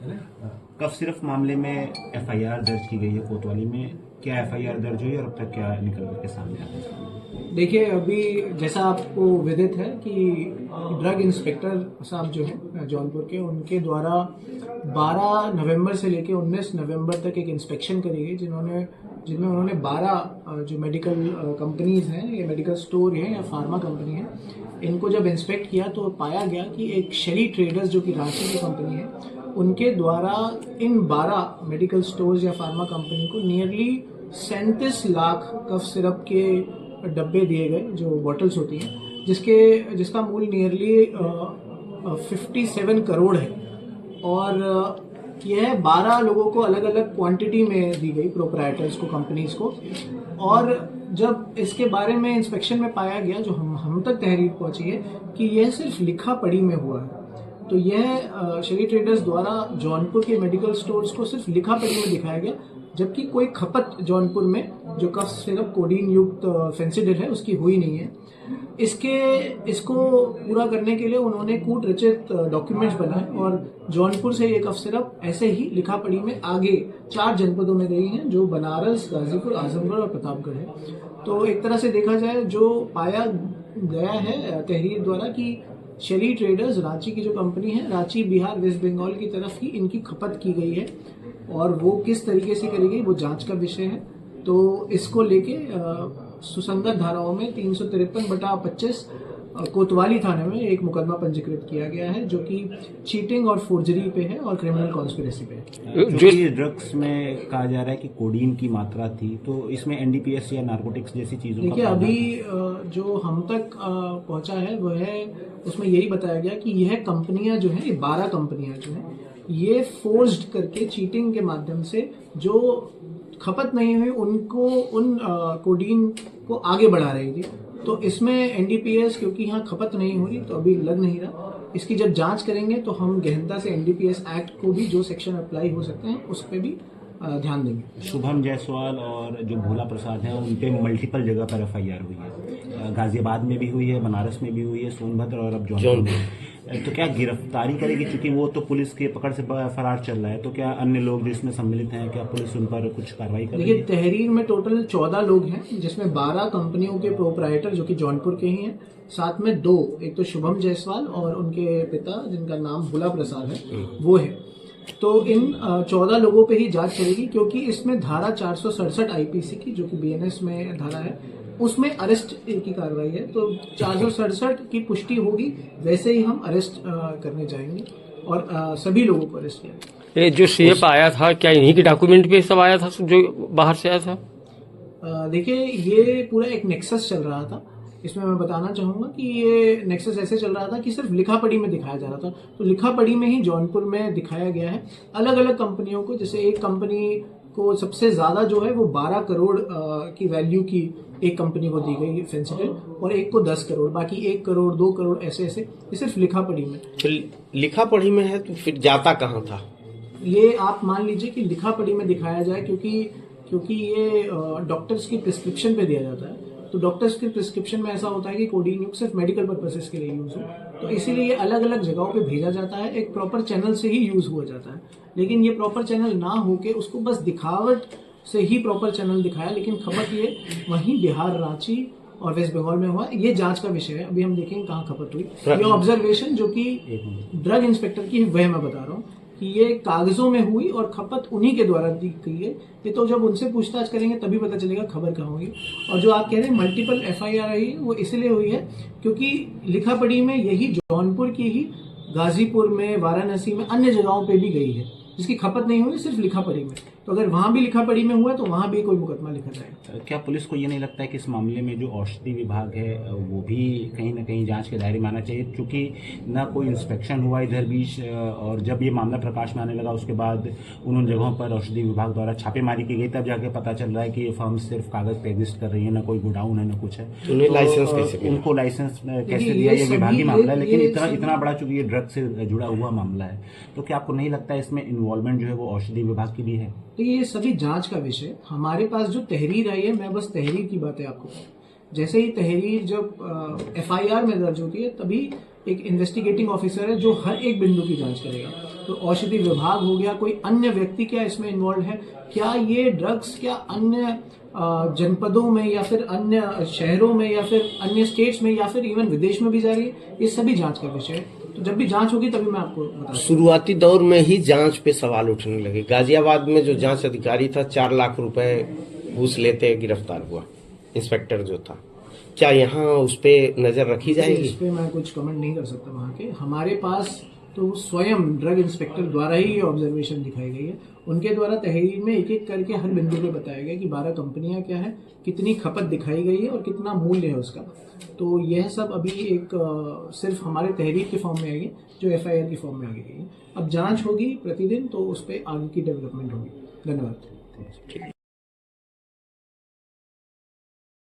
कफ सिर्फ मामले में एफआईआर दर्ज की गई है कोतवाली में, क्या एफआईआर दर्ज हुई और अब तक क्या निकल के सामने आया है? देखिए, अभी जैसा आपको विदित है कि ड्रग इंस्पेक्टर साहब जो हैं जौनपुर के, उनके द्वारा 12 नवंबर से लेकर 19 नवंबर तक एक इंस्पेक्शन करी गई, जिनमें उन्होंने 12 जो मेडिकल कंपनीज हैं, ये मेडिकल स्टोर हैं या फार्मा कंपनी है, इनको जब इंस्पेक्ट किया तो पाया गया कि एक शेली ट्रेडर्स जो कि रांची की कंपनी है, उनके द्वारा इन 12 मेडिकल स्टोर्स या फार्मा कंपनी को नियरली 37 लाख कफ सिरप के डब्बे दिए गए, जो बॉटल्स होती हैं, जिसका मूल्य नियरली 57 करोड़ है। और यह 12 लोगों को अलग अलग क्वांटिटी में दी गई, प्रोप्राइटर्स को, कंपनीज को। और जब इसके बारे में इंस्पेक्शन में पाया गया, जो हम तक तहरीर पहुंची है कि यह सिर्फ लिखा पढ़ी में हुआ है, तो यह शेली ट्रेडर्स द्वारा जौनपुर के मेडिकल स्टोर्स को सिर्फ लिखा पढ़ी में दिखाया गया, जबकि कोई खपत जौनपुर में जो कफ सिरप कोडीन युक्त फेंसिडिल है उसकी हुई नहीं है। इसको पूरा करने के लिए उन्होंने कूट रचित डॉक्यूमेंट्स बनाए और जौनपुर से ये कफ सिरप ऐसे ही लिखा पढ़ी में आगे 4 जनपदों में गई हैं, जो बनारस, गाजीपुर, आजमगढ़ और प्रतापगढ़ है। तो एक तरह से देखा जाए, जो पाया गया है तहरीर द्वारा कि शेली ट्रेडर्स रांची की जो कंपनी है, रांची, बिहार, वेस्ट बंगाल की तरफ ही इनकी खपत की गई है, और वो किस तरीके से करी गई वो जांच का विषय है। तो इसको लेके सुसंगत धाराओं में 353/25 कोतवाली थाने में एक मुकदमा पंजीकृत किया गया है, जो कि चीटिंग और फोर्जरी पे है और क्रिमिनल कॉन्स्पिरेसी पे है। जो ये ड्रग्स में कहा जा रहा है कि कोडीन की मात्रा थी, तो इसमें एनडीपीएस या नार्कोटिक्स जैसी चीजों देखिए, अभी जो हम तक पहुंचा है वह है, उसमें यही बताया गया कि यह कंपनियां जो है, ये 12 कंपनियां जो है, ये फोर्स्ड करके चीटिंग के माध्यम से जो खपत नहीं हुई उनको उन कोडीन को आगे बढ़ा रही थी। तो इसमें एनडीपीएस, क्योंकि यहाँ खपत नहीं हो रही तो अभी लग नहीं रहा, इसकी जब जांच करेंगे तो हम गहनता से एनडीपीएस एक्ट को भी जो सेक्शन अप्लाई हो सकते हैं उस पर भी ध्यान देंगे। शुभम जायसवाल और जो भोला प्रसाद हैं, उन पे मल्टीपल जगह पर एफआईआर हुई है, गाजियाबाद में भी हुई है, बनारस में भी हुई है, सोनभद्र और अब जौनपुर में। तो क्या गिरफ्तारी करेगी, क्योंकि वो तो पुलिस के पकड़ से फरार चल रहा है, तो क्या अन्य लोग जो इसमें सम्मिलित हैं, क्या पुलिस उन पर कुछ कार्रवाई करेगी? देखिए, तहरीर में टोटल 14 लोग हैं, जिसमें 12 कंपनियों के प्रोप्राइटर जो कि जौनपुर के ही हैं, साथ में 2, एक तो शुभम जायसवाल और उनके पिता जिनका नाम भोला प्रसाद है, वो है। तो इन 14 लोगों पे ही जांच चलेगी, क्योंकि इसमें धारा 467 आईपीसी की, जो कि बीएनएस में धारा है, उसमें अरेस्ट की कार्रवाई है। तो 467 की पुष्टि होगी, वैसे ही हम अरेस्ट करने जाएंगे और सभी लोगों को अरेस्ट किया। ये जो सीएप आया था, क्या इन्हीं के डॉक्यूमेंट पे सब आया था जो बाहर से आया था? देखिए, ये पूरा एक नेक्सस चल रहा था। इसमें मैं बताना चाहूंगा कि ये नेक्सस ऐसे चल रहा था कि सिर्फ लिखा पढ़ी में दिखाया जा रहा था। तो लिखा पढ़ी में ही जौनपुर में दिखाया गया है अलग अलग कंपनियों को। जैसे एक कंपनी को सबसे ज्यादा जो है वो 12 करोड़ की वैल्यू की एक कंपनी को दी गई फेंसिडिल, और एक को 10 करोड़, बाकी 1 करोड़ 2 करोड़ ऐसे ऐसे, ये सिर्फ लिखा पढ़ी में। तो लिखा पढ़ी में है तो फिर जाता कहाँ था? ये आप मान लीजिए कि लिखा पढ़ी में दिखाया जाए, क्योंकि ये डॉक्टर्स की प्रिस्क्रिप्शन पे दिया जाता है। तो डॉक्टर्स की प्रिस्क्रिप्शन में ऐसा होता है कि कोडीन युक्त सिर्फ मेडिकल पर्पसेस के लिए यूज हो, तो इसीलिए ये अलग अलग जगहों पे भेजा जाता है, एक प्रॉपर चैनल से ही यूज हुआ जाता है। लेकिन ये प्रॉपर चैनल ना होके उसको बस दिखावट से ही प्रॉपर चैनल दिखाया, लेकिन खपत ये वहीं बिहार, रांची और वेस्ट बंगाल में हुआ। ये जांच का विषय है, अभी हम देखेंगे कहाँ खपत हुई। ये ऑब्जर्वेशन जो कि ड्रग इंस्पेक्टर की, वह मैं बता रहा हूँ कि ये कागजों में हुई और खपत उन्हीं के द्वारा दी गई है। ये तो जब उनसे पूछताछ करेंगे तभी पता चलेगा खबर कहाँ होगी। और जो आप कह रहे हैं मल्टीपल एफआईआर आई, वो इसलिए हुई है क्योंकि लिखा पढ़ी में यही जौनपुर की ही गाजीपुर में, वाराणसी में, अन्य जगहों पे भी गई है, जिसकी खपत नहीं हुई सिर्फ लिखा पढ़ी में। तो अगर वहां भी लिखा पढ़ी में हुआ तो वहां भी कोई मुकदमा लिखा जाएगा। क्या पुलिस को ये नहीं लगता है कि इस मामले में जो औषधि विभाग है वो भी कहीं ना कहीं जांच के दायरे में आना चाहिए, क्योंकि ना कोई इंस्पेक्शन हुआ इधर बीच, और जब ये मामला प्रकाश में आने लगा उसके बाद उन जगहों पर औषधि विभाग द्वारा छापेमारी की गई, तब जाके पता चल रहा है कि ये फर्म सिर्फ कागज पे एग्जिस्ट कर रही है, ना कोई गोडाउन है, ना कुछ है। उनको लाइसेंस कैसे दिया, ये विभागीय मामला है, लेकिन इतना बड़ा चूंकि ये ड्रग से जुड़ा हुआ मामला है, तो क्या आपको नहीं लगता है इसमें इन्वॉल्वमेंट जो है वो औषधि विभाग की भी है? देखिए, ये सभी जांच का विषय। हमारे पास जो तहरीर आई है, मैं बस तहरीर की बातें आपको, जैसे ही तहरीर जब एफआईआर में दर्ज होती है, तभी एक इन्वेस्टिगेटिंग ऑफिसर है जो हर एक बिंदु की जांच करेगा। तो औषधि विभाग हो गया, कोई अन्य व्यक्ति क्या इसमें इन्वॉल्व है, क्या ये ड्रग्स क्या अन्य जनपदों में या फिर अन्य शहरों में या फिर अन्य स्टेट्स में या फिर इवन विदेश में भी जा रही है, ये सभी जांच का विषय है। तो जब भी जांच होगी तभी मैं आपको बता। शुरुआती दौर में ही जांच पे सवाल उठने लगे। गाजियाबाद में जो जांच अधिकारी था 4 लाख रुपए घूस लेते गिरफ्तार हुआ, इंस्पेक्टर जो था। क्या यहाँ उस पे नजर रखी जाएगी? इस पे मैं कुछ कमेंट नहीं कर सकता। वहाँ के हमारे पास तो स्वयं ड्रग इंस्पेक्टर द्वारा ही ये ऑब्जर्वेशन दिखाई गई है। उनके द्वारा तहरीर में एक एक करके हर बिंदु पे बताया गया कि 12 कंपनियां क्या है, कितनी खपत दिखाई गई है और कितना मूल्य है उसका। तो यह सब अभी एक सिर्फ हमारे तहरीर के फॉर्म में आएगी, जो FIR की फॉर्म में आ गई है। अब जांच होगी प्रतिदिन, तो उस पर आगे की डेवलपमेंट होगी। धन्यवाद।